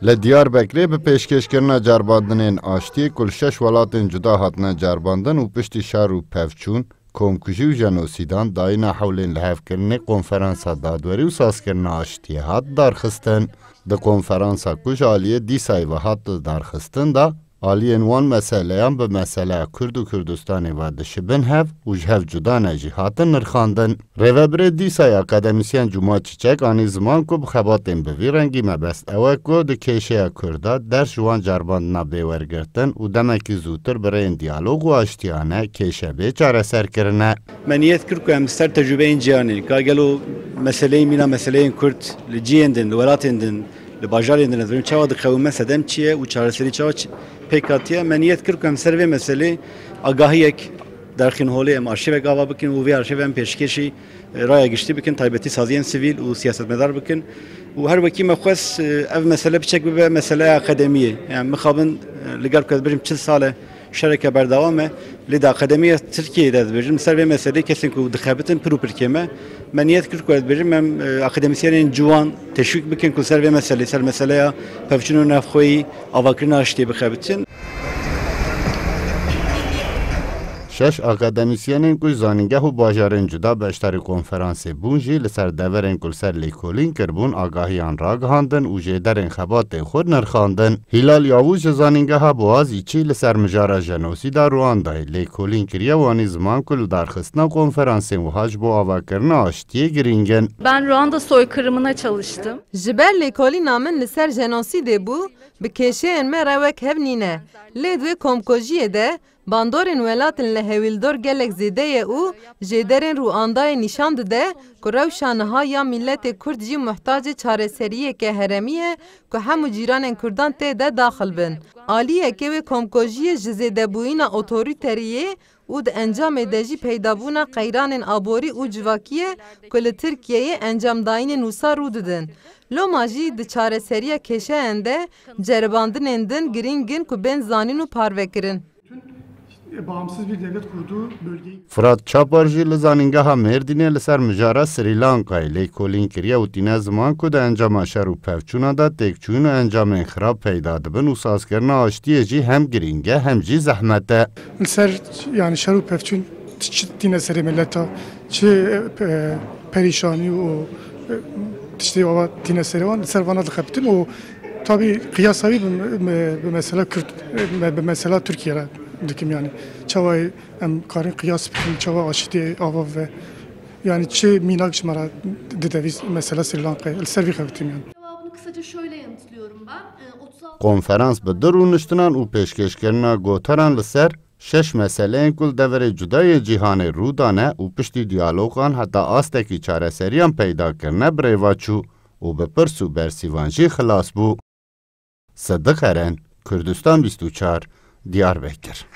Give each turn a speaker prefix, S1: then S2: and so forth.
S1: Le Diyarbekirê bi pêşkêşkirina carbandinên aştiyê kul 6 welatên cuda hatine carbandin û piştî şer û pevçûn, komkujî û jenosîdan dayîna hewlên lihevkirinê konferansa dadwerî û sazkirina aştiyê hat darxistin. Di konferansa ku ji aliyê dîsayê ve hat darxistin da aliyên wan meseleyan bi meseleya Kurd û Kurdistanê ve dişibin hev û ji hev cudane jî hatin nirxandin. Rêveberê dîsayê akademisyen Cuma Çiçek anî ziman ku bi xebatên bi vî rengî mebest ew e ku di kêşeya Kurda ders ji wan carbandina bêwergirtin û demekî zûtir bi rêyên diyalog û aştiyane kêşebê çareserkirine.
S2: Me niyet kir ku em ser tecrübeyên cihanê ka gelo meseleyên mîna meseleyên Kurd li ciyên din, li welatên din, li bajarên din ez çawa diqewime sedem çi ye û çareserî çawa pêk hatiye. Me niyet kir ku em ser vê meselê agahiyek derxîn holê em arşivek ava bikin û vê arşiv em pêşkêşî raya giştî bikin taybetî saziyên sivîl û siyasetmedar bikin û her wekî me xwest ev mesele biçek bibe meseleya akademiyê. Yani mixabin li gel ku ez bijim 40 sal e şereke berdewam e lê di akademiya Tirkiyeyê de dibêjim ser vê meselê kesên ku dixebitin pir û pirkême me niyet kir ku ez bijim em akademisyenên ciwan teşwîk bikin ku ser vê meselê ser meseleya pevçûn û navxweyî avakirina aştiyê bixebitin.
S1: 6 akademisyenên ku zanîngeh û bajarên cuda beşdarî konferansê bûn jî li ser deverên ku li ser lêkolîn kirbûn agahiyan ragihandin û jêderên xebatên xwe nirxandin. Hilal Yavuz ji zanîngeha Boğazî çî li ser mijara jenosîda Rwandayê lêkolîn kiriye wanî ziman ku li darxistina konferansên wiha ji bo avakirina aştiyê girîngin.
S3: Ben Ruanda soykırımına çalıştım.
S4: Ji ber lêkolîna min li ser jenosîdê bû, bi kêşeyên me rewek hev nîne. Lê divê komkojiyê de bandorên welatên li hewîldor gelek zêde ye û jêderên Rwandayê nîşan dide ku rewşa niha ya milletê Kurd jî muhtacê çareseriyeke heremî ye ku hemû cîranên Kurdan tê de daxil bin. Aliyeke wê komkojiyê ji zêdebûyîna otorîteriyê û di encamê de jî peydabûna qeyranên aborî û civakiyê ku li Tirkiyeyê encamdayînên wisa rû didin. Loma jî di çareseriya kêşeyên de ceribandinên din girîngin ku bên zanîn û parvekirin.
S5: Bağımsız bir devlet kurduğu bölgeyi...
S1: Fırat Çapar jî li zanîngeha Mêrdînê li ser mijara Sri Lankayê lêkolîn kiriye û tîne ziman ku di encama şer û pevçûna da têkçûn û encamên xirab peyda dibin û sazkirina aştiyê jî hem girîng e hem jî zehmet e.
S5: Li ser yani şer û pevçûn tîne serê milleta çi perîşanî û tiştê ava tîne serê wan li ser vana dixebitin û tabii kıyasavî bi mesela Kürt bi mesela Türkiye'ye dikim yani çavayı em karın kıyas bikin çava aşitê ava ve yani çi minak jmara dideviz mesela Sri Lanka'ya servi xebitim yani.
S6: Cevabını kısaca şöyle yanıtlıyorum ben. 36
S1: Konferans bi dir û niştinan û pêşkêşkirina gotaran li ser 6 meseleyên ku deverê cudayê cîhanê rû dane û piştî diyalogan heta astekî çareseriyan peydakirine birêva çû û bi pirs û bersîvan jî xilas bû. Sıddık Eren, Kurdistan 24, Diyarbakır.